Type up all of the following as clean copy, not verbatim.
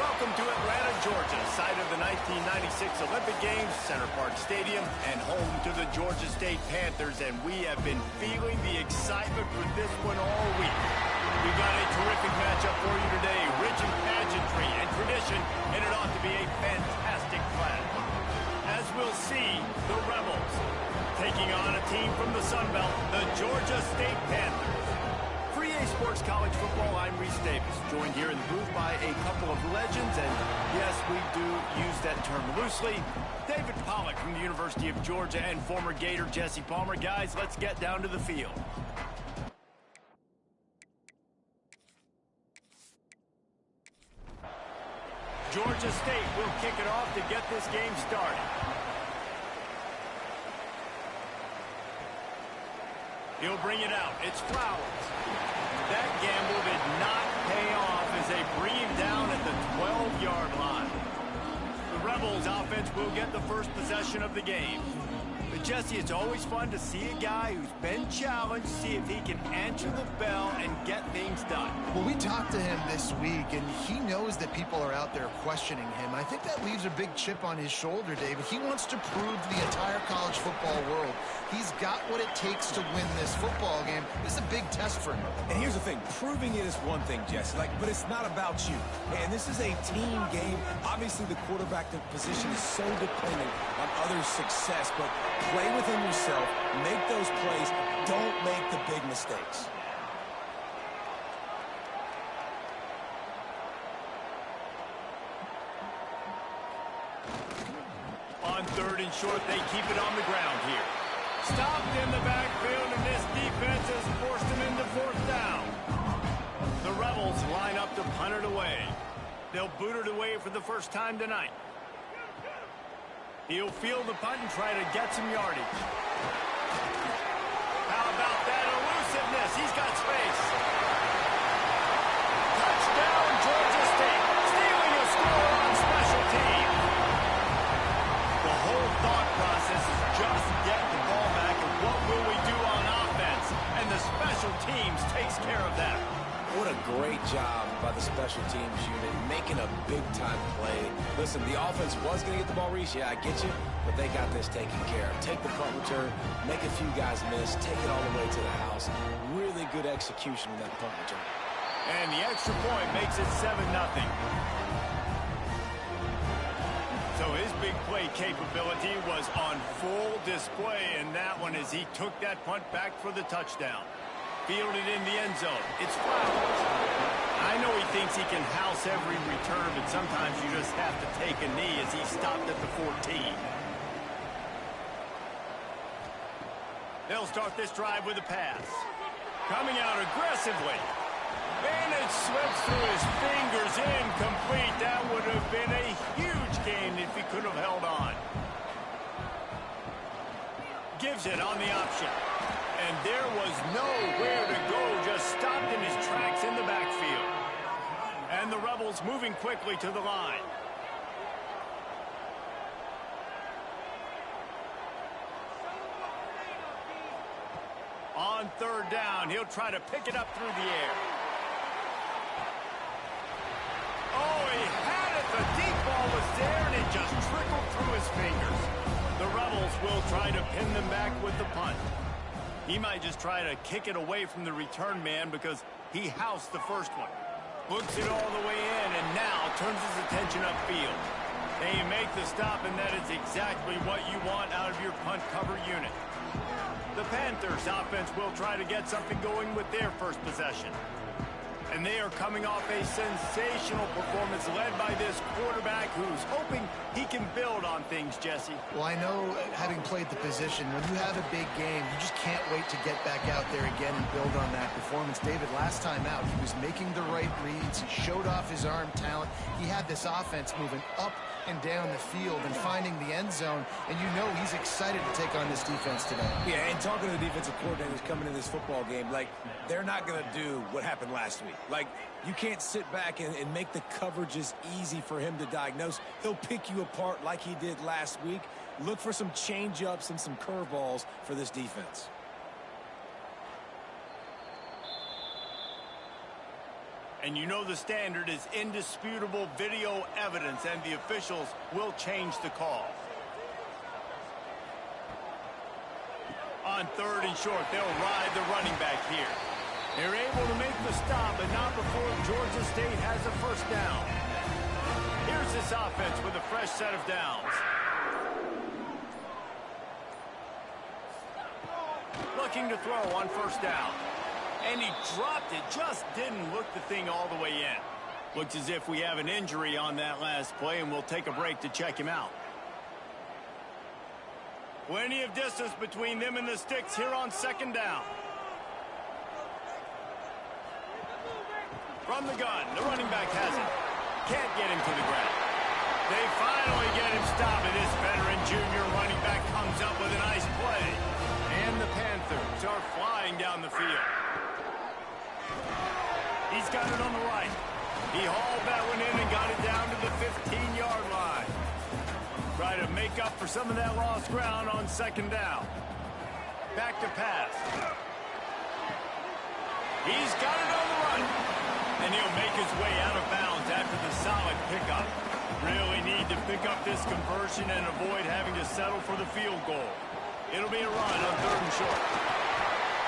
Welcome to Atlanta, Georgia, site of the 1996 Olympic Games, Center Park Stadium, and home to the Georgia State Panthers, and we have been feeling the excitement for this one all week. We've got a terrific matchup for you today, rich in pageantry and tradition, and it ought to be a fantastic clash. As we'll see, the Rebels taking on a team from the Sun Belt, the Georgia State Panthers. For EA Sports College Football, I'm Reese Davis, joined here in the booth by a couple of legends, and yes, we do use that term loosely. David Pollack from the University of Georgia and former Gator Jesse Palmer. Guys, let's get down to the field. Georgia State will kick it off to get this game started. He'll bring it out. It's Flowers. That gamble did not pay off as they bring him down at the 12-yard line. The Rebels offense will get the first possession of the game. But Jesse, it's always fun to see a guy who's been challenged, see if he can answer the bell and get things done. Well, we talked to him this week, and he knows that people are out there questioning him. I think that leaves a big chip on his shoulder, David. He wants to prove to the entire college football world he's got what it takes to win this football game. This is a big test for him. And here's the thing, proving it is one thing, Jesse, but it's not about you. And this is a team game. Obviously, the quarterback position is so dependent on others' success, but play within yourself, make those plays, don't make the big mistakes. On third and short, they keep it on the ground here. Stopped in the backfield, and this defense has forced him into fourth down. The Rebels line up to punt it away. They'll boot it away for the first time tonight. He'll field the punt and try to get some yardage. How about that elusiveness? He's got space. Touchdown, Georgia State. Stealing a score on special teams. The whole thought process is just get the ball back, and what will we do on offense? And the special teams takes care of that. What a great job by the special teams unit, making a big-time play. Listen, the offense was going to get the ball, Reese. Yeah, I get you, but they got this taken care of. Take the punt return, make a few guys miss, take it all the way to the house. Really good execution on that punt return. And the extra point makes it 7-0. So his big play capability was on full display in that one as he took that punt back for the touchdown. Fielded in the end zone. It's Flowers. I know he thinks he can house every return, but sometimes you just have to take a knee as he stopped at the 14. They'll start this drive with a pass. Coming out aggressively. And it slips through his fingers, incomplete. That would have been a huge gain if he could have held on. Gives it on the option. And there was nowhere to go, just stopped in his tracks in the backfield. And the Rebels moving quickly to the line. On third down, he'll try to pick it up through the air. Oh, he had it. The deep ball was there, and it just trickled through his fingers. The Rebels will try to pin them back with the punt. He might just try to kick it away from the return man because he housed the first one. Books it all the way in and now turns his attention upfield. They make the stop, and that is exactly what you want out of your punt cover unit. The Panthers offense will try to get something going with their first possession. And they are coming off a sensational performance led by this quarterback who's hoping he can build on things, Jesse. Well, I know, having played the position, when you have a big game, you just can't wait to get back out there again and build on that performance. David, last time out, he was making the right reads. He showed off his arm talent. He had this offense moving up and down the field and finding the end zone, and you know he's excited to take on this defense today. Yeah, and talking to the defensive coordinators coming in this football game, they're not going to do what happened last week. You can't sit back and make the coverages easy for him to diagnose. He'll pick you apart like he did last week. Look for some change-ups and some curveballs for this defense. And you know the standard is indisputable video evidence, and the officials will change the call. On 3rd and short, they'll ride the running back here. They're able to make the stop, but not before Georgia State has a first down. Here's this offense with a fresh set of downs. Looking to throw on first down. And he dropped it, just didn't look the thing all the way in. Looks as if we have an injury on that last play, and we'll take a break to check him out. Plenty of distance between them and the sticks here on 2nd down. From the gun, the running back has it. Can't get him to the ground. They finally get him stopped, and this veteran junior running back comes up with a nice play. And the Panthers are flying down the field. He's got it on the right. He hauled that one in and got it down to the 15-yard line. Try to make up for some of that lost ground on 2nd down. Back to pass. He's got it on the run. And he'll make his way out of bounds after the solid pickup. Really need to pick up this conversion and avoid having to settle for the field goal. It'll be a run on 3rd and short.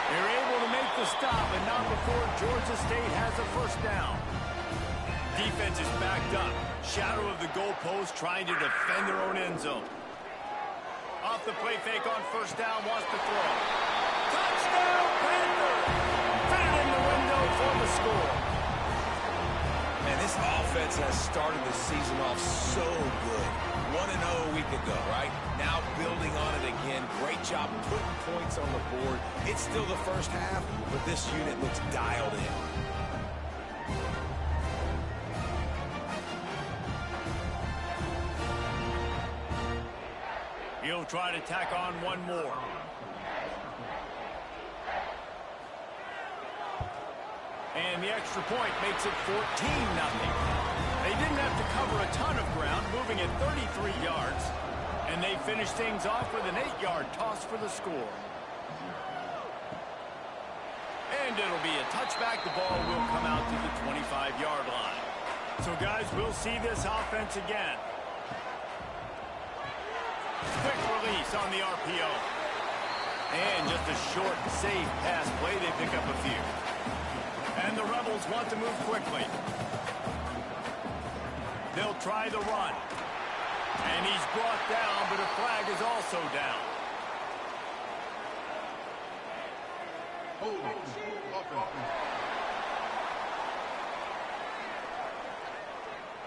They're able to make the stop, and not before Georgia State has a first down. Defense is backed up. Shadow of the goalpost, trying to defend their own end zone. Off the play fake on first down, wants to throw. Touchdown, Panthers! Fit it in the window for the score. Man, this offense has started the season off so good. 1-0 a week ago, right? Now building on it again. Great job putting points on the board. It's still the first half, but this unit looks dialed in. He'll try to tack on one more. And the extra point makes it 14-0. They didn't have to cover a ton of ground, moving at 33 yards. And they finish things off with an 8-yard toss for the score. And it'll be a touchback. The ball will come out to the 25-yard line. So, guys, we'll see this offense again. Quick release on the RPO. And just a short, safe pass play. They pick up a few. And the Rebels want to move quickly. They'll try the run. And he's brought down, but a flag is also down.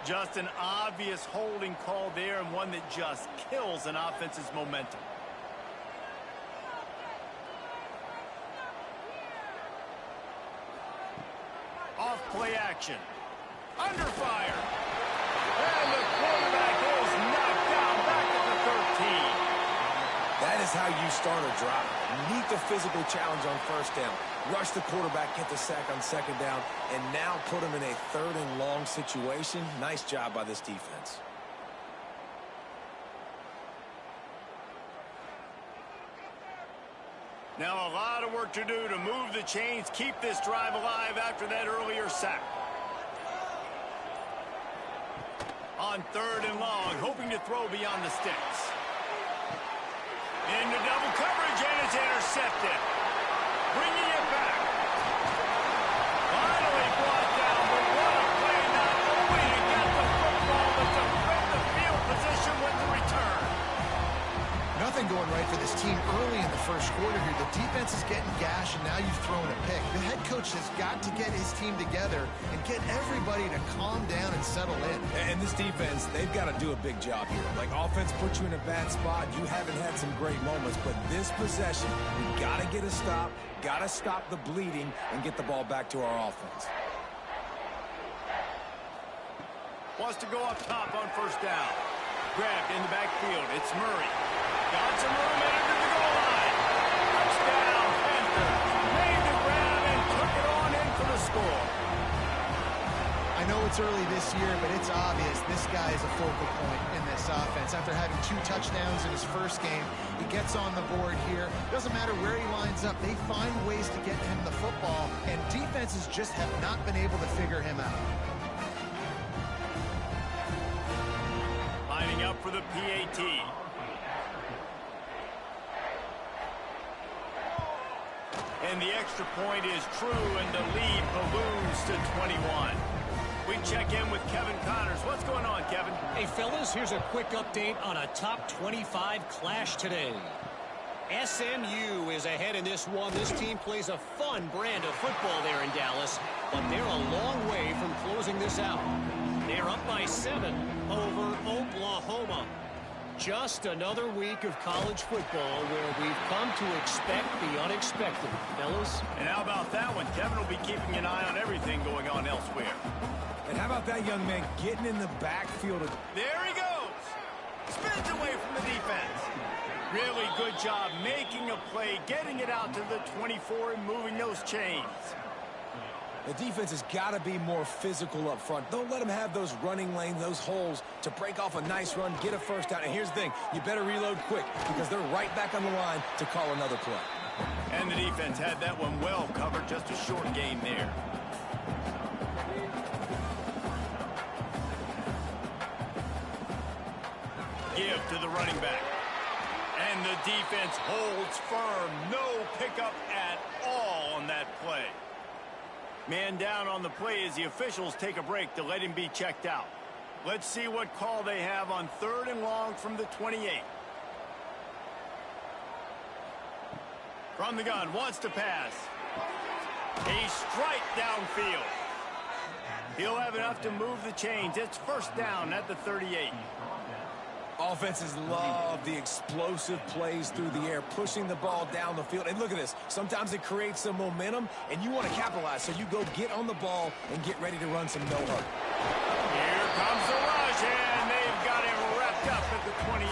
Just an obvious holding call there, and one that just kills an offense's momentum. Off play action. Under fire. And the quarterback is knocked down back at the 13. That is how you start a drive. Meet the physical challenge on first down. Rush the quarterback, get the sack on 2nd down, and now put him in a 3rd and long situation. Nice job by this defense. Now a lot of work to do to move the chains, keep this drive alive after that earlier sack. On 3rd and long, hoping to throw beyond the sticks. Into double coverage, and it's intercepted. Bringing it back. Finally brought down, but what a play, not only to get the football, but to win the field position with the return. Nothing going right for this team early in the first quarter here. The defense is getting gashed, and now you've thrown a pick. The head coach has got to get his team together and get everybody to calm down and settle in. And this defense, they've got to do a big job here. Like, offense puts you in a bad spot. You haven't had some great moments, but this possession, we got to get a stop, got to stop the bleeding, and get the ball back to our offense. Wants to go up top on first down. Grabbed in the backfield. It's Murray. Got some room into the goal line. Touchdown, Panthers. Made the grab and took it on in for the score. I know it's early this year, but it's obvious this guy is a focal point in this this offense. After having 2 touchdowns in his first game, he gets on the board here. Doesn't matter where he lines up. They find ways to get him the football, and defenses just have not been able to figure him out. Lining up for the PAT. And the extra point is true, and the lead balloons to 21. We check in with Kevin Connors. What's going on, Kevin? Hey, fellas, here's a quick update on a top 25 clash today. SMU is ahead in this one. This team plays a fun brand of football there in Dallas, but they're a long way from closing this out. They're up by 7 over Oklahoma. Just another week of college football where we've come to expect the unexpected, fellas. And how about that one? Kevin will be keeping an eye on everything going on elsewhere. And how about that young man getting in the backfield? There he goes. Spins away from the defense. Really good job making a play, getting it out to the 24 and moving those chains. The defense has got to be more physical up front. Don't let them have those running lanes, those holes to break off a nice run, get a first down. And here's the thing, you better reload quick because they're right back on the line to call another play. And the defense had that one well covered, just a short gain there. Give to the running back. And the defense holds firm. No pickup at all on that play. Man down on the play as the officials take a break to let him be checked out. Let's see what call they have on 3rd and long from the 28. From the gun, wants to pass. A strike downfield. He'll have enough to move the chains. It's first down at the 38. Offenses love the explosive plays through the air, pushing the ball down the field. And look at this. Sometimes it creates some momentum, and you want to capitalize. So you go get on the ball and get ready to run some no-huddle. Here comes the rush, and they've got him wrapped up at the 28.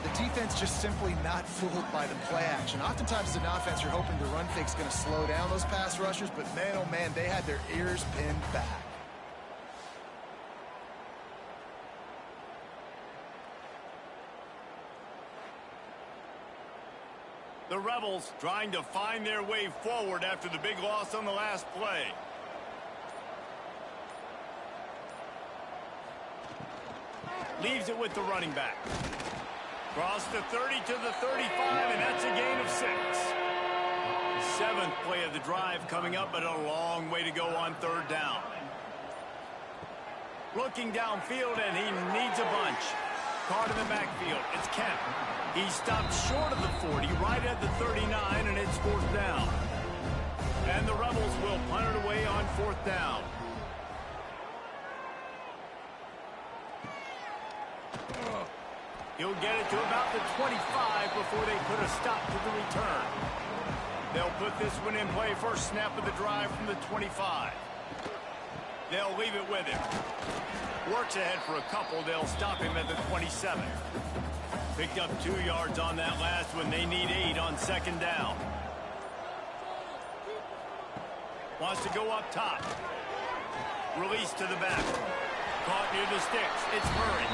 The defense just simply not fooled by the play action. Oftentimes, as an offense, you're hoping the run fake's going to slow down those pass rushers, but man, oh man, they had their ears pinned back. The Rebels trying to find their way forward after the big loss on the last play. Leaves it with the running back. Cross the 30 to the 35, and that's a gain of 6. 7th play of the drive coming up, but a long way to go on 3rd down. Looking downfield, and he needs a bunch. Caught in the backfield. It's Kemp. He stopped short of the 40, right at the 39, and it's 4th down. And the Rebels will punt it away on 4th down. He'll get it to about the 25 before they put a stop to the return. They'll put this one in play, first snap of the drive from the 25. They'll leave it with him. Works ahead for a couple. They'll stop him at the 27. Picked up 2 yards on that last one. They need 8 on 2nd down. Wants to go up top. Release to the back. Caught near the sticks. It's Murray.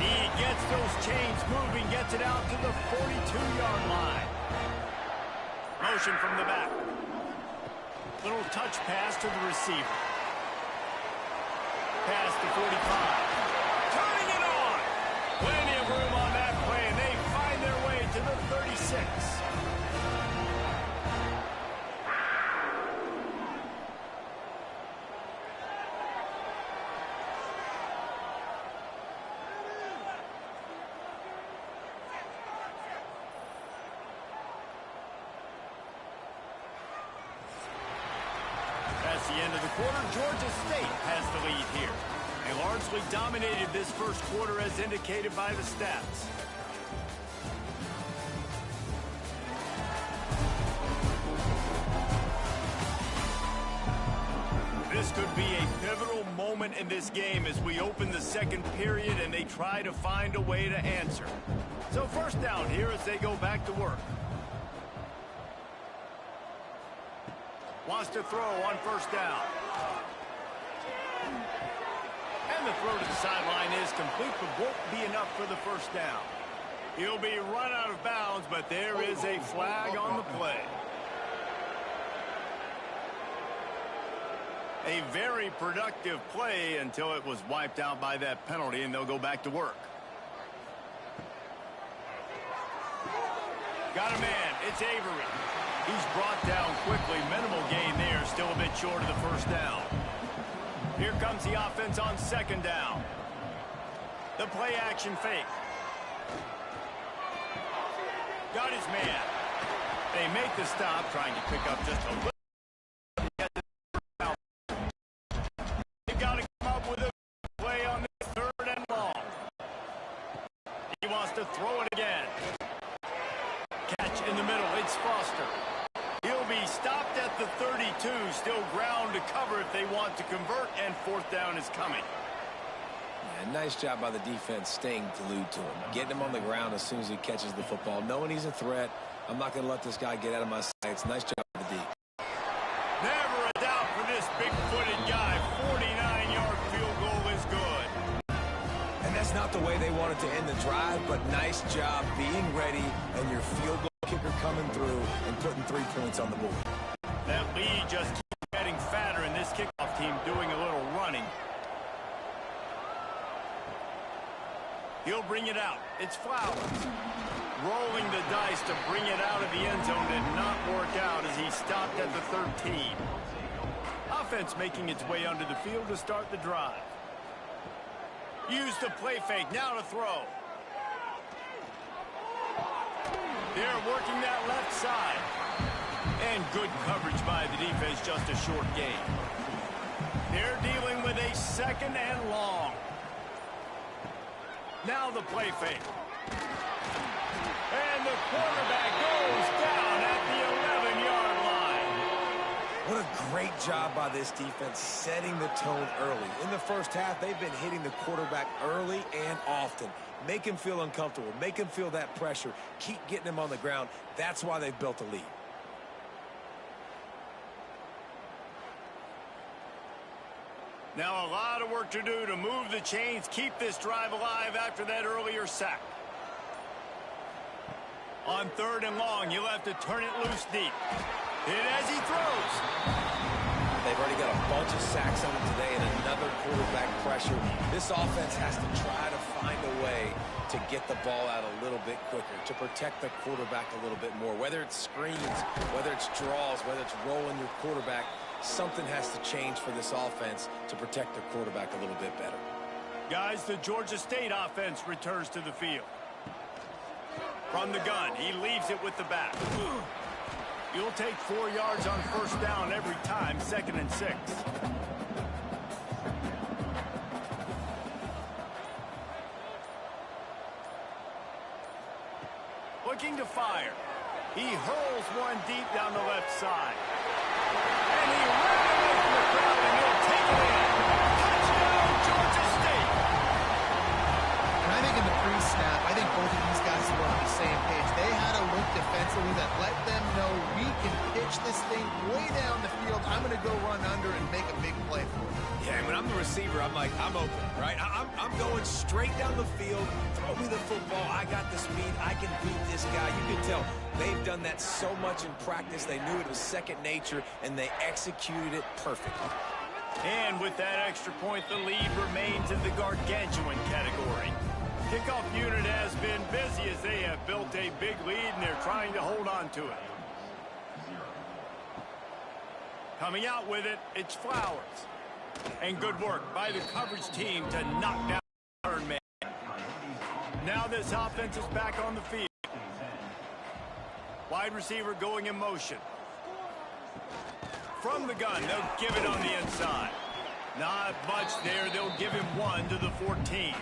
He gets those chains moving, gets it out to the 42-yard line. Motion from the back. Little touch pass to the receiver. Pass to 45. Turning it on. Plenty of room on that play, and they find their way to the 36. That's the end of the quarter. Georgia State has the lead here. They largely dominated this first quarter as indicated by the stats. This could be a pivotal moment in this game as we open the second period and they try to find a way to answer. So first down here as they go back to work. Wants to throw on first down. And the throw to the sideline is complete, but won't be enough for the first down. He'll be run out of bounds, but there is a flag on the play. A very productive play until it was wiped out by that penalty, and they'll go back to work. Got a man. It's Avery. He's brought down quickly. Minimal gain there. Still a bit short of the first down. Here comes the offense on second down. The play action fake. Got his man. They make the stop, trying to pick up just a little. They've got to come up with a play on this third and long. He wants to throw it again. Catch in the middle. It's Foster. He'll be stopped at the 32. Still ground to cover if they want to convert, and fourth down is coming. Yeah, nice job by the defense staying glued to him. Getting him on the ground as soon as he catches the football. Knowing he's a threat, I'm not going to let this guy get out of my sights. Nice job by the D. Never a doubt for this big-footed guy. 49-yard field goal is good. And that's not the way they wanted to end the drive, but nice job being ready and your field goal kicker coming through and putting 3 points on the board. That lead just keeps getting fatter, and this kickoff team doing a little running. He'll bring it out. It's Flowers. Rolling the dice to bring it out of the end zone did not work out as he stopped at the 13. Offense making its way onto the field to start the drive. Use the play fake. Now to throw. They're working that left side. And good coverage by the defense, just a short gain. They're dealing with a second and long. Now the play fake. And the quarterback goes down at the 11-yard line. What a great job by this defense setting the tone early. In the first half, they've been hitting the quarterback early and often. Make him feel uncomfortable. Make him feel that pressure. Keep getting him on the ground. That's why they've built a lead. Now a lot of work to do to move the chains, keep this drive alive after that earlier sack. On third and long, you'll have to turn it loose deep. Hit as he throws. They've already got a bunch of sacks on them today and another quarterback pressure. This offense has to try to find a way to get the ball out a little bit quicker, to protect the quarterback a little bit more. Whether it's screens, whether it's draws, whether it's rolling your quarterback, something has to change for this offense to protect their quarterback a little bit better. Guys, the Georgia State offense returns to the field. From the gun, he leaves it with the back. You'll take 4 yards on first down every time, 2nd and 6. Looking to fire. He hurls one deep down the left side. And he ran away from the crowd, and he'll take it in. Touchdown, Georgia State. And I think in the pre-snap, I think both of these guys were on the same page. They had a look defensively that let them know we can pitch this thing way down the field. I'm going to go run under and make a big play for it. Yeah, when I'm the receiver, I'm like, I'm open, right? I'm going straight down the field. Throw me the football. I got the speed. I can beat this guy. You can tell they've done that so much in practice. They knew it was second nature, and they executed it perfectly. And with that extra point, the lead remains in the gargantuan category. Kickoff unit has been busy as they have built a big lead, and they're trying to hold on to it. Coming out with it, it's Flowers. And good work by the coverage team to knock down the third man. Now this offense is back on the field. Wide receiver going in motion. From the gun, they'll give it on the inside. Not much there. They'll give him one to the 14.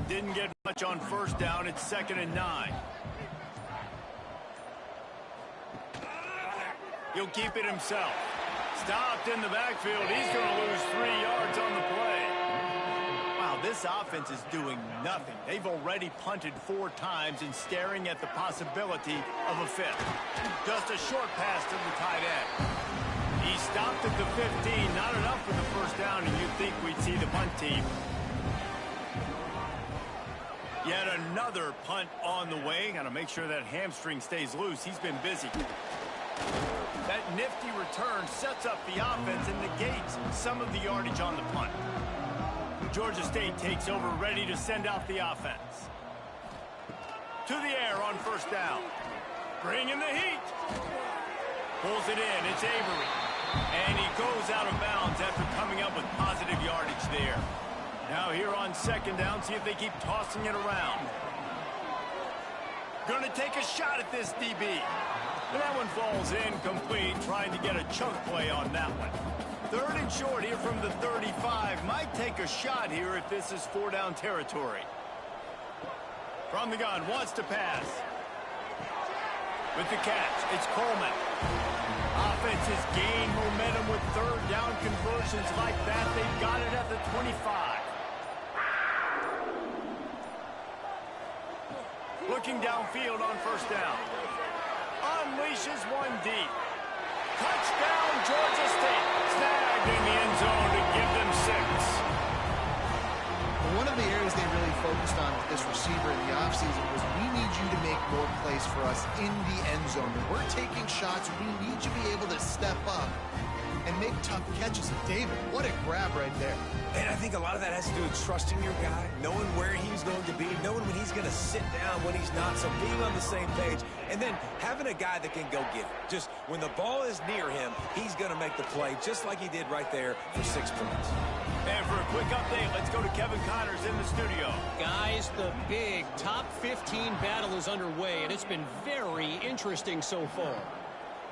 Didn't get much on first down. It's 2nd and 9. He'll keep it himself. Stopped in the backfield. He's going to lose 3 yards on the play. Wow, this offense is doing nothing. They've already punted 4 times and staring at the possibility of a 5th. Just a short pass to the tight end. He stopped at the 15. Not enough for the first down, and you'd think we'd see the punt team. Yet another punt on the way. Got to make sure that hamstring stays loose. He's been busy. That nifty return sets up the offense and negates some of the yardage on the punt. Georgia State takes over, ready to send out the offense. To the air on first down. Bringing the heat. Pulls it in. It's Avery. And he goes out of bounds after coming up with positive yardage there. Now here on second down, see if they keep tossing it around. Going to take a shot at this DB. And that one falls incomplete, trying to get a chunk play on that one. Third and short here from the 35. Might take a shot here if this is four-down territory. From the gun, wants to pass. With the catch, it's Coleman. Offense has gained momentum with third down conversions like that. They've got it at the 25. Looking downfield on first down. Unleashes one deep. Touchdown, Georgia State. Snagged in the end zone to give them 6. One of the areas they really focused on with this receiver in the offseason was we need you to make more plays for us in the end zone. When we're taking shots, we need you to be able to step up and make tough catches. David, what a grab right there. And I think a lot of that has to do with trusting your guy, knowing where he's going to be, knowing when he's going to sit down, when he's not, so being on the same page, and then having a guy that can go get it. Just when the ball is near him, he's going to make the play, just like he did right there for 6 points. And for a quick update, let's go to Kevin Connors in the studio. Guys, the big top 15 battle is underway, and it's been very interesting so far.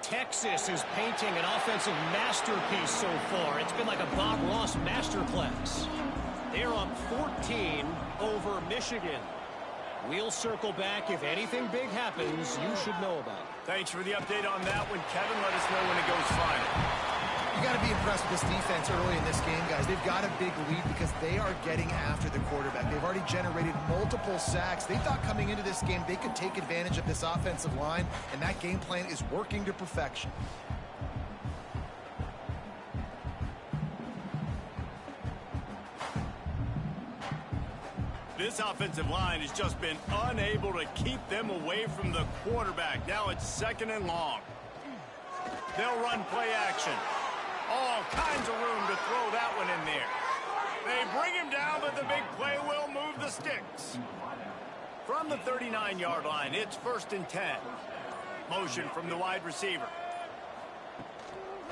Texas is painting an offensive masterpiece so far. It's been like a Bob Ross masterclass. They're up 14 over Michigan. We'll circle back. If anything big happens, you should know about it. Thanks for the update on that one, Kevin. Let us know when it goes final. You got to be impressed with this defense early in this game, guys. They've got a big lead because they are getting after the quarterback. They've already generated multiple sacks. They thought coming into this game they could take advantage of this offensive line, and that game plan is working to perfection. This offensive line has just been unable to keep them away from the quarterback. Now it's second and long. They'll run play action. All kinds of room to throw that one in there. They bring him down, but the big play will move the sticks. From the 39-yard line, it's first and 10. Motion from the wide receiver.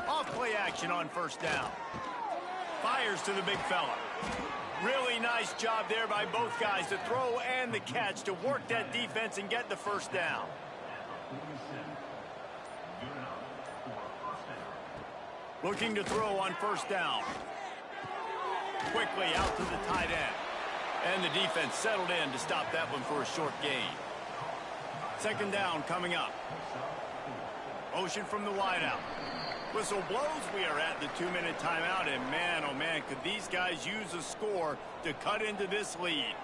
Off play action on first down. Fires to the big fella. Really nice job there by both guys, the throw and the catch, to work that defense and get the first down. Looking to throw on first down. Quickly out to the tight end. And the defense settled in to stop that one for a short gain. Second down coming up. Motion from the wideout. Whistle blows. We are at the 2-minute timeout. And man, oh man, could these guys use a score to cut into this lead.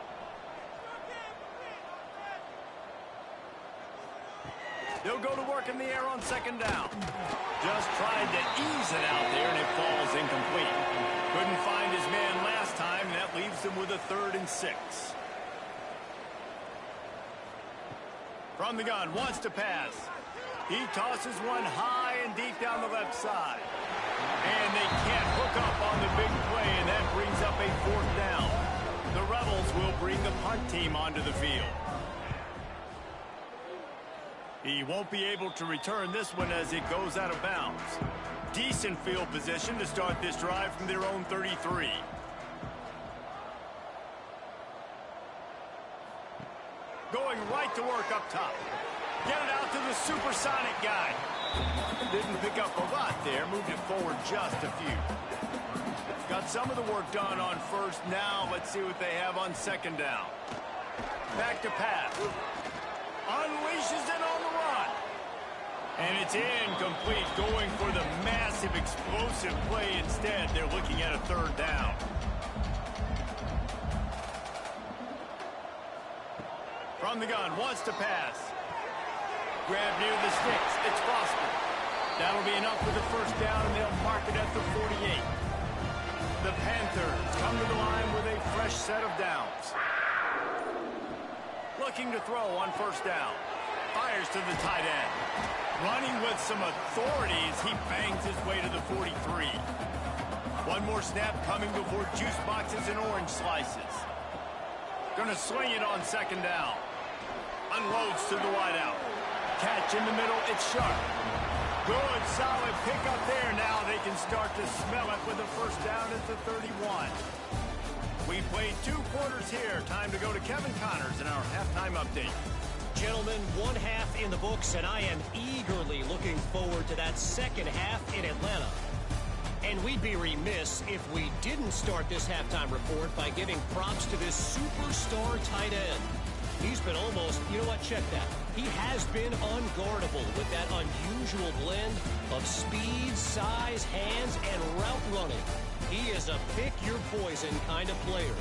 They'll go to work in the air on second down. Just tried to ease it out there, and it falls incomplete. Couldn't find his man last time, and that leaves him with a 3rd and 6. From the gun, wants to pass. He tosses one high and deep down the left side. And they can't hook up on the big play, and that brings up a 4th down. The Rebels will bring the punt team onto the field. He won't be able to return this one as it goes out of bounds. Decent field position to start this drive from their own 33. Going right to work up top. Get it out to the supersonic guy. Didn't pick up a lot there. Moved it forward just a few. Got some of the work done on first. Now let's see what they have on second down. Back to pass. Unleashes it on the run. And it's incomplete, going for the massive explosive play instead. They're looking at a 3rd down. From the gun, wants to pass. Grab near the sticks. It's Foster. That'll be enough for the first down, and they'll mark it at the 48. The Panthers come to the line with a fresh set of downs. Looking to throw on first down. Fires to the tight end. Running with some authority as he bangs his way to the 43. One more snap coming before juice boxes and orange slices. Gonna swing it on second down. Unloads to the wideout. Catch in the middle, it's sharp. Good, solid pickup there. Now they can start to smell it with a first down at the 31. We played 2 quarters here. Time to go to Kevin Connors in our halftime update. Gentlemen, 1 half in the books, and I am eagerly looking forward to that second half in Atlanta. And we'd be remiss if we didn't start this halftime report by giving props to this superstar tight end. He's been almost, you know what, check that. He has been unguardable with that unusual blend of speed, size, hands, and route running. He is a pick-your-poison kind of player.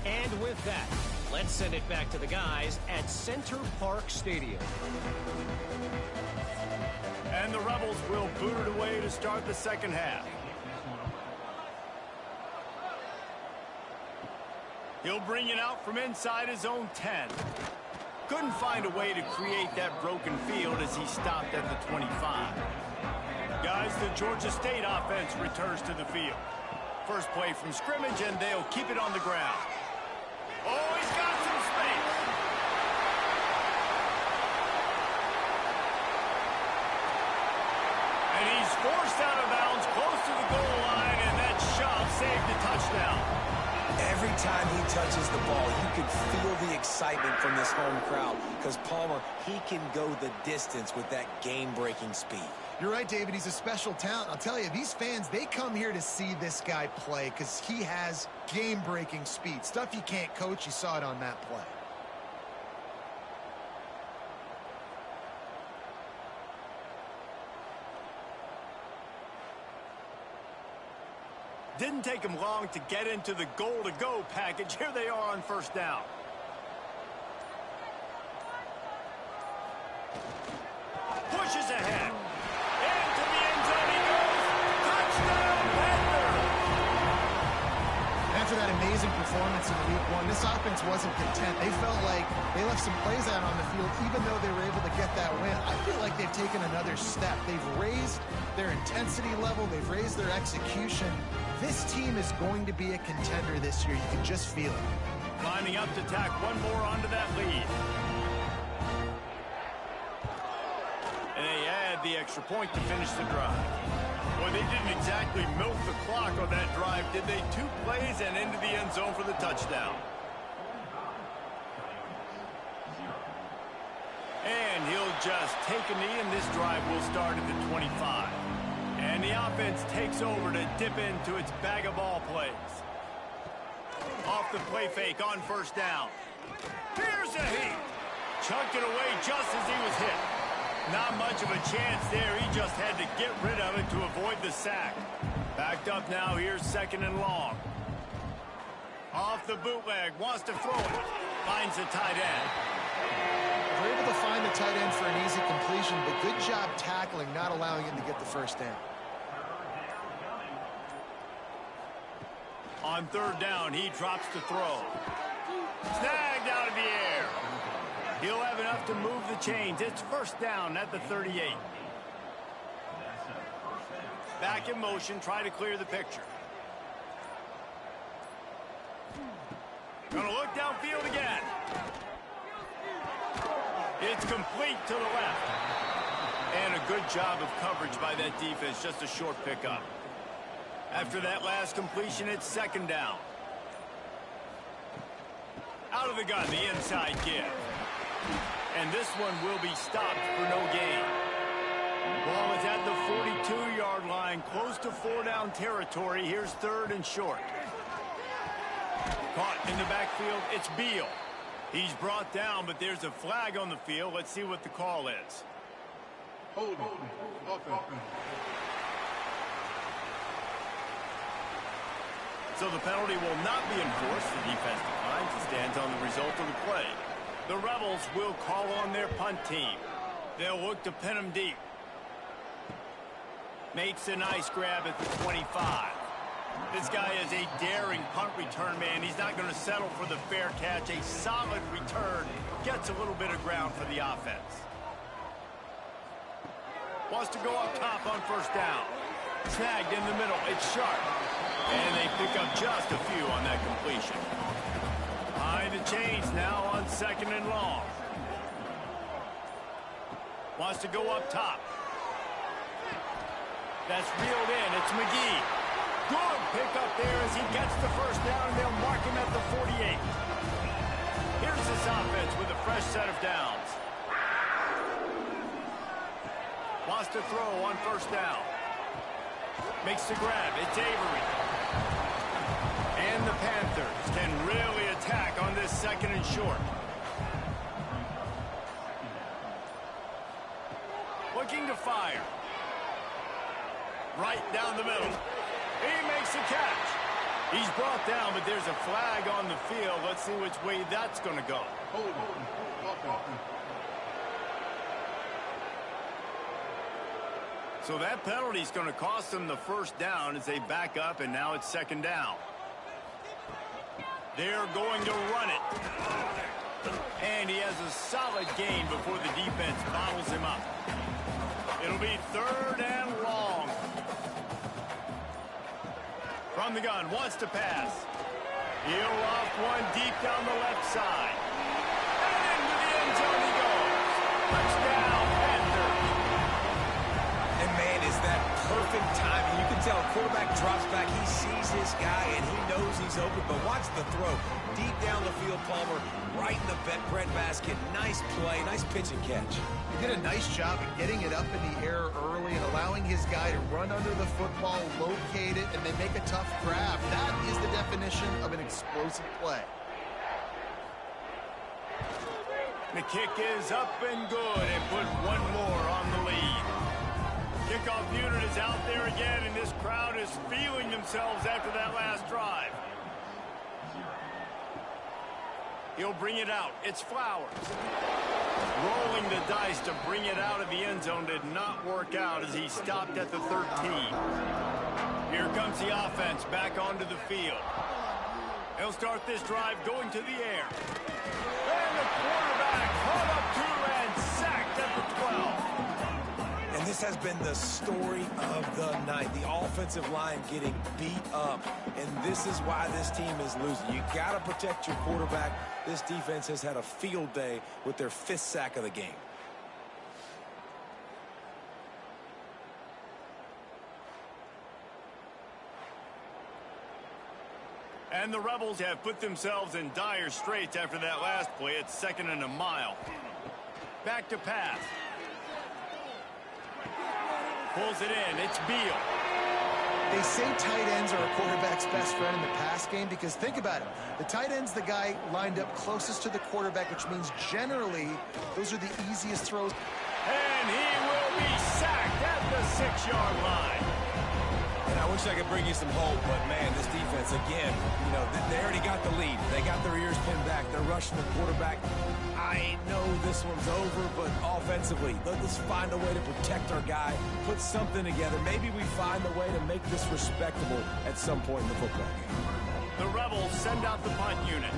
And with that, let's send it back to the guys at Center Park Stadium. And the Rebels will boot it away to start the second half. He'll bring it out from inside his own 10. Couldn't find a way to create that broken field as he stopped at the 25. Guys, the Georgia State offense returns to the field. First play from scrimmage, and they'll keep it on the ground. Oh, he's got some space. And he's forced out of bounds close to the goal line, and that shove saved the touchdown. Every time he touches the ball, you can feel the excitement from this home crowd because Palmer, he can go the distance with that game-breaking speed. You're right, David. He's a special talent. I'll tell you, these fans, they come here to see this guy play because he has game-breaking speed. Stuff you can't coach. You saw it on that play. Didn't take him long to get into the goal-to-go package. Here they are on first down. Pushes ahead. Into the end zone he goes. Touchdown, Panthers! After that amazing performance in week 1, this offense wasn't content. They felt like they left some plays out on the field even though they were able to get that win. I feel like they've taken another step. They've raised their intensity level. They've raised their execution. This team is going to be a contender this year. You can just feel it. Lining up to tack one more onto that lead. And they add the extra point to finish the drive. Boy, they didn't exactly milk the clock on that drive, did they? 2 plays and into the end zone for the touchdown. And he'll just take a knee, and this drive will start at the 25. And the offense takes over to dip into its bag of ball plays. Off the play fake on first down. Here's a heat. Chucked it away just as he was hit. Not much of a chance there. He just had to get rid of it to avoid the sack. Backed up now. Here's second and long. Off the bootleg. Wants to throw it. Finds the tight end. They're able to find the tight end for an easy completion, but good job tackling, not allowing him to get the first down. On third down, he drops to throw. Snagged out of the air. He'll have enough to move the chains. It's first down at the 38. Back in motion, try to clear the picture. Gonna look downfield again. It's complete to the left. And a good job of coverage by that defense. Just a short pickup. After that last completion, it's second down. Out of the gun, the inside give. And this one will be stopped for no gain. Ball is at the 42-yard line, close to 4-down territory. Here's third and short. Caught in the backfield, it's Beal. He's brought down, but there's a flag on the field. Let's see what the call is. Hold on. Offense. So the penalty will not be enforced. The defense declines and stands on the result of the play. The Rebels will call on their punt team. They'll look to pin them deep. Makes a nice grab at the 25. This guy is a daring punt return man. He's not going to settle for the fair catch. A solid return. Gets a little bit of ground for the offense. Wants to go up top on first down. Snagged in the middle. It's sharp. And they pick up just a few on that completion. Behind the chains now on 2nd and long. Wants to go up top. That's reeled in. It's McGee. Good pickup there as he gets the first down, and they'll mark him at the 48. Here's this offense with a fresh set of downs. Wants to throw on first down. Makes the grab. It's Avery. And the Panthers can really attack on this 2nd and short. Looking to fire. Right down the middle. He makes the catch. He's brought down, but there's a flag on the field. Let's see which way that's going to go. Hold. Offense. So that penalty is going to cost them the first down as they back up, and now it's 2nd down. They're going to run it. And he has a solid gain before the defense bottles him up. It'll be 3rd and long. From the gun, wants to pass. He'll off one deep down the left side. And into the end zone he goes. Touchdown, Panthers. And man, is that perfect timing. You can tell quarterback drops back. He sees his guy, and he knows he's open. But watch the throw. Deep down the field, Palmer, right in the bread basket. Nice play, nice pitch and catch. He did a nice job of getting it up in the air early and allowing his guy to run under the football, locate it, and then make a tough grab. That is the definition of an explosive play. The kick is up and good, and put one more on the lead. Kickoff unit is out there again, and this crowd is feeling themselves after that last drive. He'll bring it out. It's Flowers. Rolling the dice to bring it out of the end zone did not work out as he stopped at the 13. Here comes the offense back onto the field. He'll start this drive going to the air. And the quarterback caught up to and sacked at the 12. And this has been the story of the night. The offensive line getting beat up. And this is why this team is losing. You got to protect your quarterback. This defense has had a field day with their 5th sack of the game. And the Rebels have put themselves in dire straits after that last play. It's 2nd and a mile. Back to pass. Pulls it in. It's Beal. They say tight ends are a quarterback's best friend in the pass game because think about it. The tight end's the guy lined up closest to the quarterback, which means generally those are the easiest throws. And he will be sacked at the 6-yard line. And I wish I could bring you some hope, but man, this defense, again, you know, they already got the lead. They got their ears pinned back. They're rushing the quarterback. I know this one's over, but offensively, let's find a way to protect our guy, put something together. Maybe we find a way to make this respectable at some point in the football game. The Rebels send out the punt unit.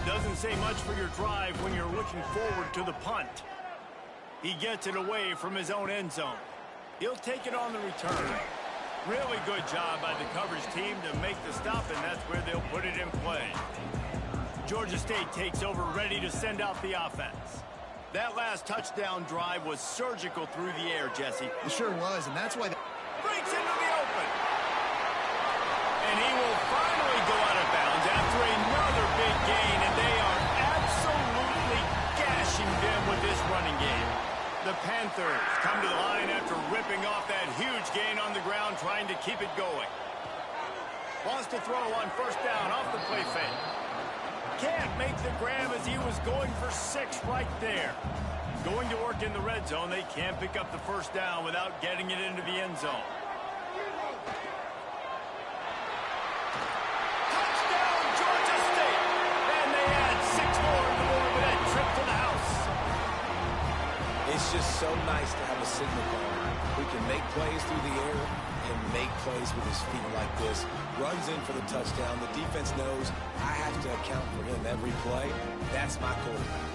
Doesn't say much for your drive when you're looking forward to the punt. He gets it away from his own end zone. He'll take it on the return. Really good job by the coverage team to make the stop, and that's where they'll put it in play. Georgia State takes over, ready to send out the offense. That last touchdown drive was surgical through the air, Jesse. It sure was, and that's why... Breaks into the open. And he will finally go out of bounds after another big gain, and they are absolutely gashing them with this running game. The Panthers come to the line after ripping off that huge gain on the ground, trying to keep it going. Wants to throw on first down off the play fake. Can't make the grab as he was going for 6 right there. Going to work in the red zone. They can't pick up the first down without getting it into the end zone. Touchdown, Georgia State! And they add 6 more to the board with that trip to the house. It's It's just so nice to have a signal caller who can make plays through the air and make plays with his feet like this. Runs in for the touchdown. The defense knows I have to account for him every play. That's my quarterback.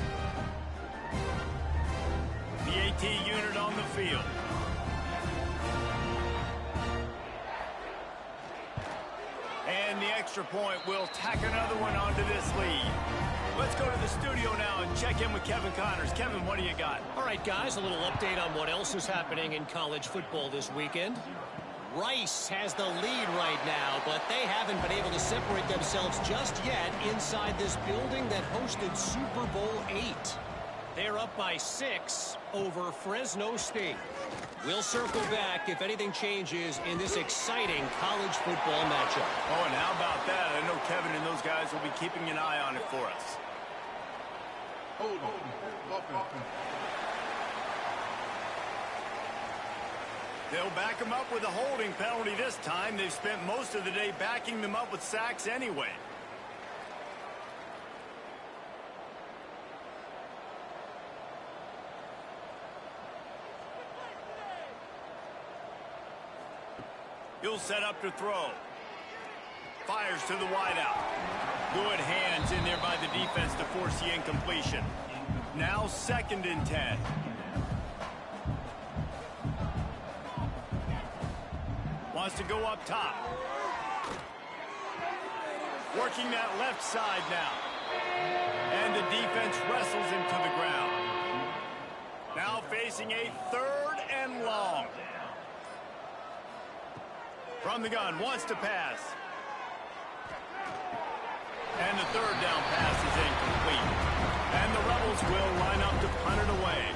The AT unit on the field. And the extra point will tack another one onto this lead. Let's go to the studio now and check in with Kevin Connors. Kevin, what do you got? All right, guys, a little update on what else is happening in college football this weekend. Rice has the lead right now, but they haven't been able to separate themselves just yet inside this building that hosted Super Bowl VIII. They're up by 6 over Fresno State. We'll circle back if anything changes in this exciting college football matchup. Oh, and how about that? I know Kevin and those guys will be keeping an eye on it for us. Hold on. Offense. They'll back them up with a holding penalty this time. They've spent most of the day backing them up with sacks anyway. He'll set up to throw. Fires to the wideout. Good hands in there by the defense to force the incompletion. Now 2nd and 10. Wants to go up top. Working that left side now. And the defense wrestles him to the ground. Now facing a 3rd and long. From the gun, wants to pass. And the 3rd down pass is incomplete. And the Rebels will line up to punt it away.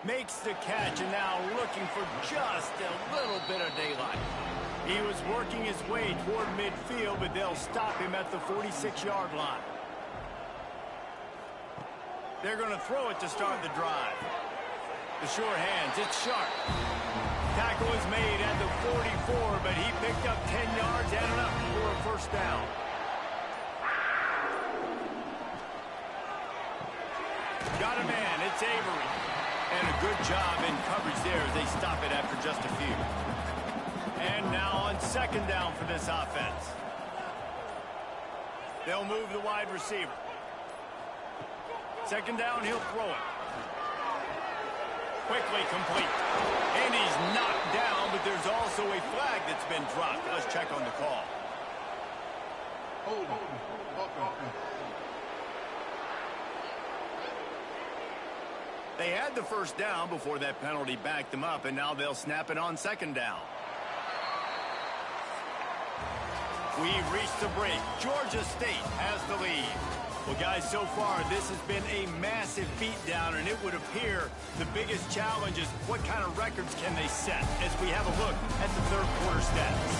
Makes the catch and now looking for just a little bit of daylight. He was working his way toward midfield, but they'll stop him at the 46-yard line. They're going to throw it to start the drive. The sure hands, it's sharp. Tackle is made at the 44, but he picked up 10 yards and enough for a 1st down. Got a man, it's Avery. And a good job in coverage there as they stop it after just a few. And now on 2nd down for this offense. They'll move the wide receiver. 2nd down, he'll throw it. Quickly complete. And he's knocked down, but there's also a flag that's been dropped. Let's check on the call. Hold on. Offense. They had the 1st down before that penalty backed them up, and now they'll snap it on 2nd down. We've reached the break. Georgia State has the lead. Well, guys, so far, this has been a massive beatdown, and it would appear the biggest challenge is what kind of records can they set as we have a look at the 3rd quarter stats.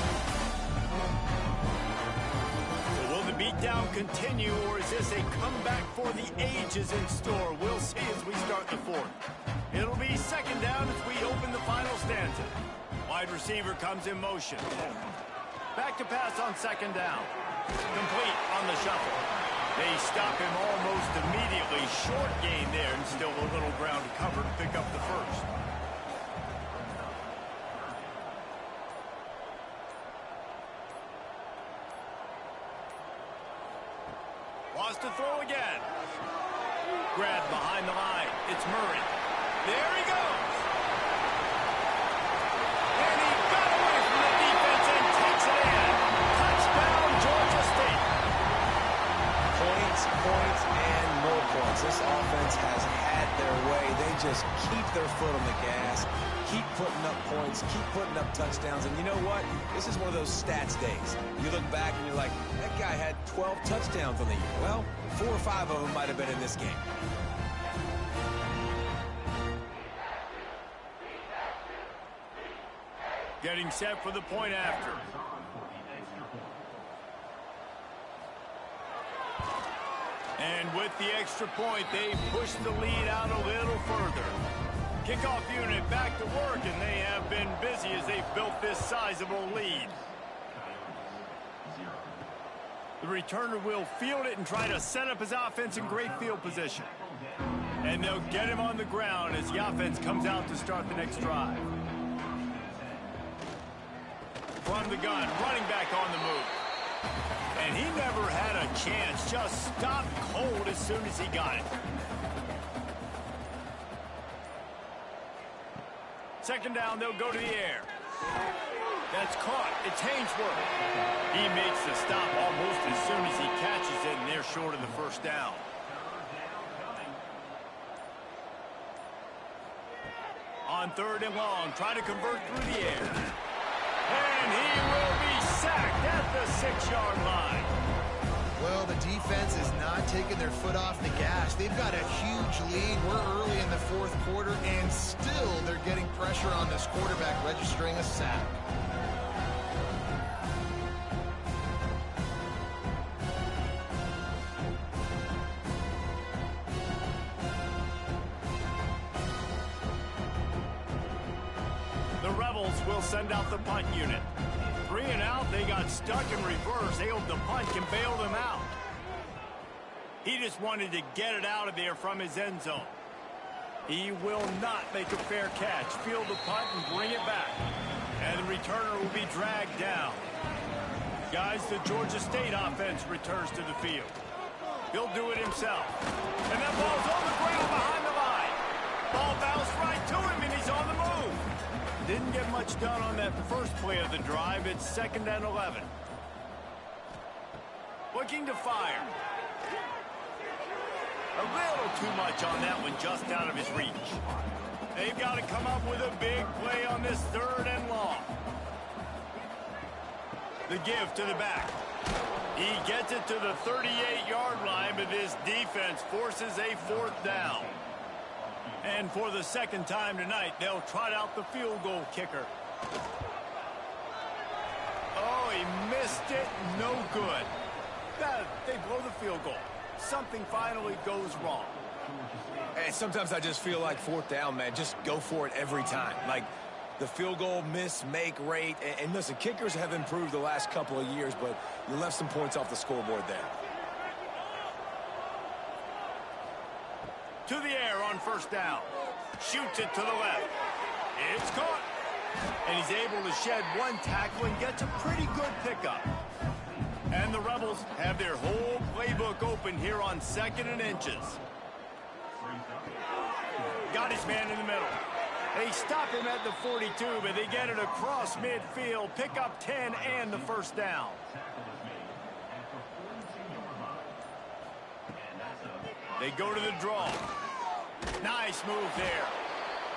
So will the beatdown continue, or is this a comeback for the ages in store? We'll see as we start the 4th. It'll be 2nd down as we open the final stanza. Wide receiver comes in motion. Back to pass on 2nd down. Complete on the shuffle. They stop him almost immediately. Short gain there, and still a little ground to cover to pick up the 1st. Wants to throw again. Grab behind the line. It's Murray. There he goes. And he got away from the defense and takes it in. Touchdown, Georgia State. Points, and more points. This offense has had their way. They just keep their foot on the gas, keep putting up points, keep putting up touchdowns. And you know what? This is one of those stats days. You look back and you're like, that guy had 12 touchdowns on the year. Well, 4 or 5 of them might have been in this game. Getting set for the point after. And with the extra point, they push the lead out a little further. Kickoff unit back to work, and they have been busy as they've built this sizable lead. The returner will field it and try to set up his offense in great field position. And they'll get him on the ground as the offense comes out to start the next drive. From the gun, running back on the move. And he never had a chance, just stopped cold as soon as he got it. Second down, they'll go to the air. That's caught. It's Hainsworth. He makes the stop almost as soon as he catches it, and they're short of the first down. On third and long, try to convert through the air. And he will be sacked at the 6-yard line. Well, the defense is not taking their foot off the gas. They've got a huge lead. We're early in the fourth quarter, and still they're getting pressure on this quarterback, registering a sack. The Rebels will send out the punt unit. 3 and out, they got stuck in reverse. They hoped the punt can bail them out. He just wanted to get it out of there from his end zone. He will not make a fair catch. Field the punt and bring it back. And the returner will be dragged down. Guys, the Georgia State offense returns to the field. He'll do it himself. And that ball's on the ground behind the line. Ball bounced right to him, and he's on the move. Didn't get much done on that first play of the drive. It's 2nd and 11. Looking to fire. A little too much on that one, just out of his reach. They've got to come up with a big play on this 3rd and long. The give to the back. He gets it to the 38-yard line, but this defense forces a 4th down. And for the second time tonight, they'll trot out the field goal kicker. Oh, he missed it. No good. They blow the field goal. Something finally goes wrong. And sometimes I just feel like 4th down, man. Just go for it every time. Like the field goal miss-make rate. And listen, kickers have improved the last couple of years, but you left some points off the scoreboard there. To the air on 1st down. Shoots it to the left. It's caught. And he's able to shed one tackle and gets a pretty good pickup. And the Rebels have their whole playbook open here on 2nd and inches. Got his man in the middle. They stop him at the 42, but they get it across midfield. Pick up 10 and the 1st down. They go to the draw. Nice move there.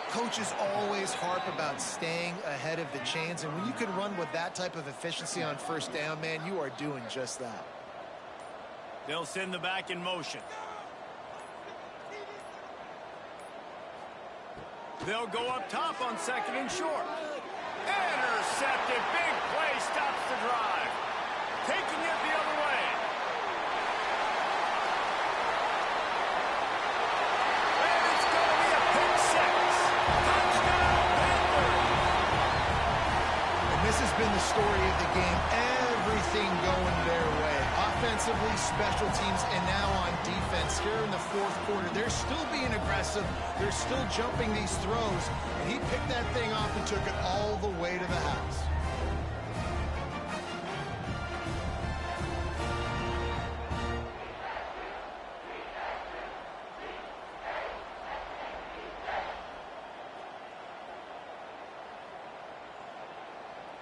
Coaches always harp about staying ahead of the chains, and when you can run with that type of efficiency on 1st down, man, you are doing just that. They'll send the back in motion. They'll go up top on 2nd and short. Intercepted. Big play stops the drive. Taking it the other way. And it's going to be a pick 6. Touchdown, Panthers. And this has been the story of the game. Everything going their way. Offensively, special teams, and now on defense here in the 4th quarter. They're still being aggressive. They're still jumping these throws. And he picked that thing off and took it all the way to the house.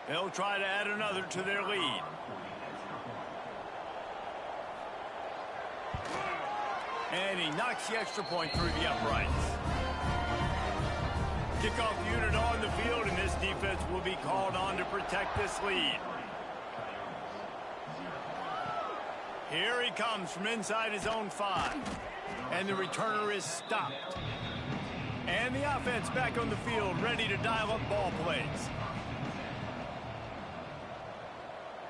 They'll try to add another to their lead. And he knocks the extra point through the uprights. Kickoff unit on the field, and this defense will be called on to protect this lead. Here he comes from inside his own 5. And the returner is stopped. And the offense back on the field, ready to dial up ball plays.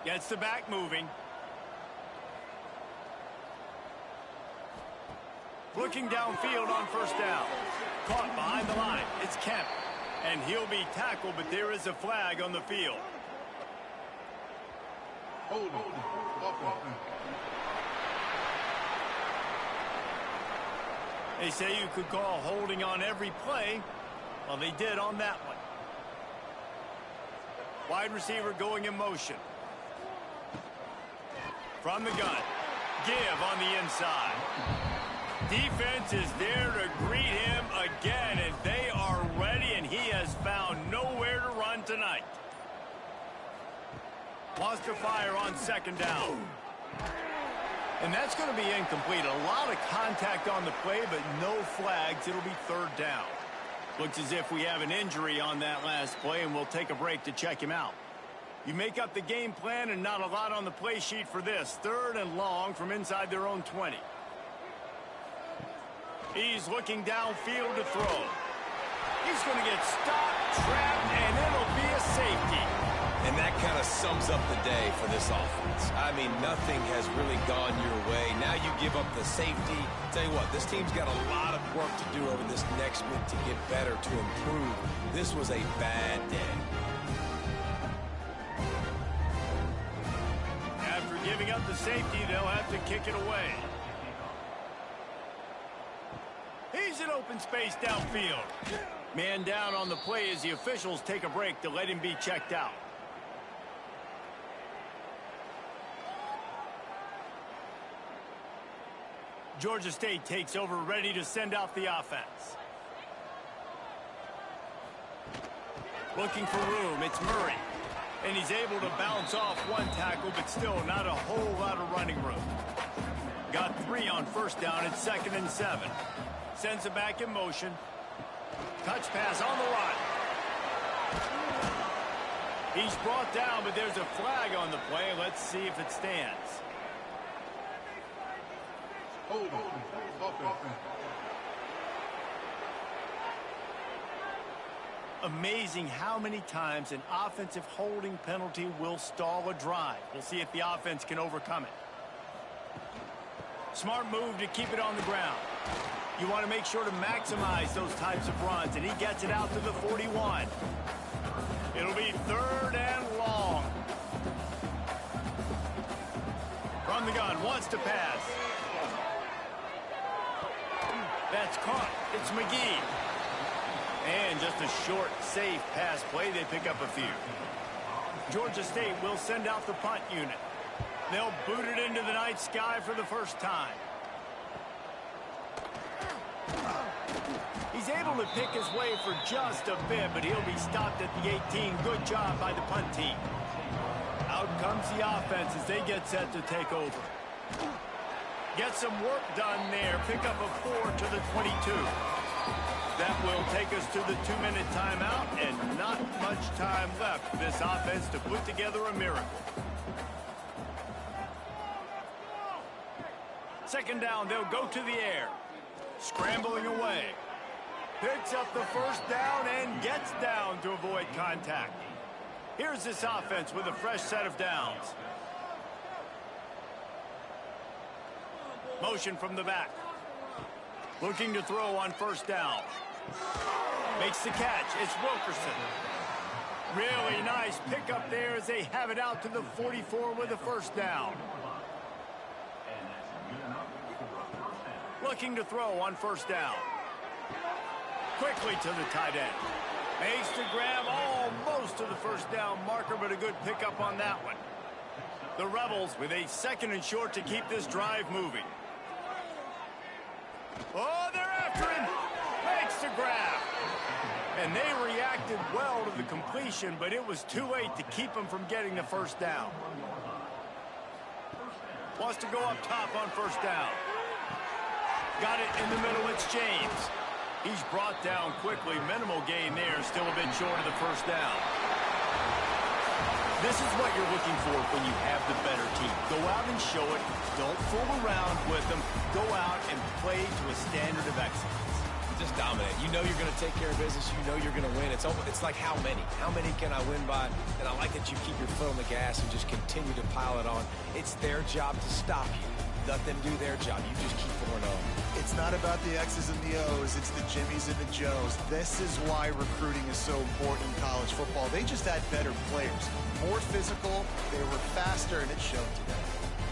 Gets the back moving. Looking downfield on 1st down. Caught behind the line. It's Kemp. And he'll be tackled, but there is a flag on the field. Holding. Offense. They say you could call holding on every play. Well, they did on that one. Wide receiver going in motion. From the gun. Give on the inside. Defense is there to greet him again, and they are ready, and he has found nowhere to run tonight. Wants to fire on second down. And that's going to be incomplete. A lot of contact on the play, but no flags. It'll be third down. Looks as if we have an injury on that last play, and we'll take a break to check him out. You make up the game plan and not a lot on the play sheet for this. Third and long from inside their own 20. He's looking downfield to throw. He's going to get stopped, trapped, and it'll be a safety. And that kind of sums up the day for this offense. I mean, nothing has really gone your way. Now you give up the safety. Tell you what, this team's got a lot of work to do over this next week to get better, to improve. This was a bad day. After giving up the safety, they'll have to kick it away. He's in open space downfield. Man down on the play as the officials take a break to let him be checked out. Georgia State takes over, ready to send out the offense. Looking for room, it's Murray. And he's able to bounce off one tackle, but still not a whole lot of running room. Got 3 on first down, it's 2nd and 7. Sends it back in motion. Touch pass on the run. He's brought down, but there's a flag on the play. Let's see if it stands. Holding. Offense. Amazing how many times an offensive holding penalty will stall a drive. We'll see if the offense can overcome it. Smart move to keep it on the ground. You want to make sure to maximize those types of runs, and he gets it out to the 41. It'll be 3rd and long. From the gun, wants to pass. That's caught. It's McGee. And just a short, safe pass play. They pick up a few. Georgia State will send out the punt unit. They'll boot it into the night sky for the first time. He's able to pick his way for just a bit, but he'll be stopped at the 18. Good job by the punt team. Out comes the offense as they get set to take over. Get some work done there. Pick up a 4 to the 22. That will take us to the 2-minute timeout, and not much time left for this offense to put together a miracle. 2nd down, they'll go to the air. Scrambling away. Picks up the first down and gets down to avoid contact. Here's this offense with a fresh set of downs. Motion from the back. Looking to throw on first down. Makes the catch. It's Wilkerson. Really nice pickup there as they have it out to the 44 with a first down. Looking to throw on first down. Quickly to the tight end. Makes the grab almost to the first down marker, but a good pickup on that one. The Rebels with a 2nd and short to keep this drive moving. Oh, they're after him. Makes the grab. And they reacted well to the completion, but it was too late to keep him from getting the first down. Wants to go up top on first down. Got it in the middle. It's James. He's brought down quickly. Minimal gain there. Still a bit short of the first down. This is what you're looking for when you have the better team. Go out and show it. Don't fool around with them. Go out and play to a standard of excellence. Just dominate. You know you're going to take care of business. You know you're going to win. It's like how many? How many can I win by? And I like that you keep your foot on the gas and just continue to pile it on. It's their job to stop you. let them do their job. You just keep pouring on. It's not about the X's and the O's. It's the Jimmies and the Joes. This is why recruiting is so important in college football. They just had better players, more physical, they were faster, and it showed today.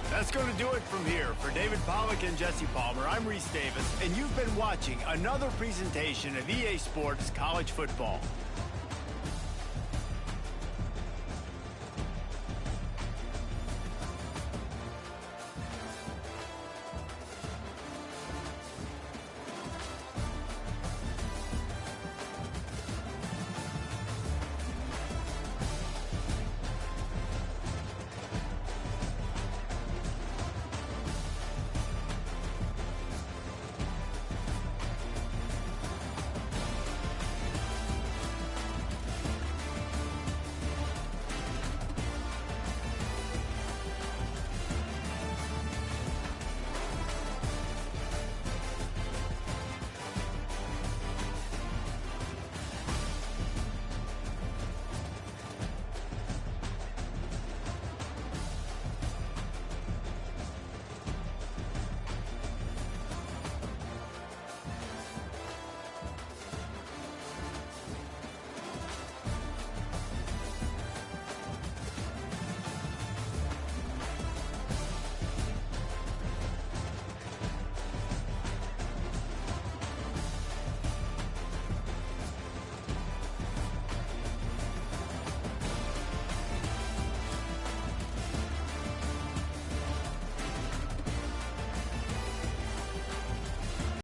That's going to do it from here. For David Pollack and Jesse Palmer, I'm Reese Davis, and you've been watching another presentation of EA Sports College Football.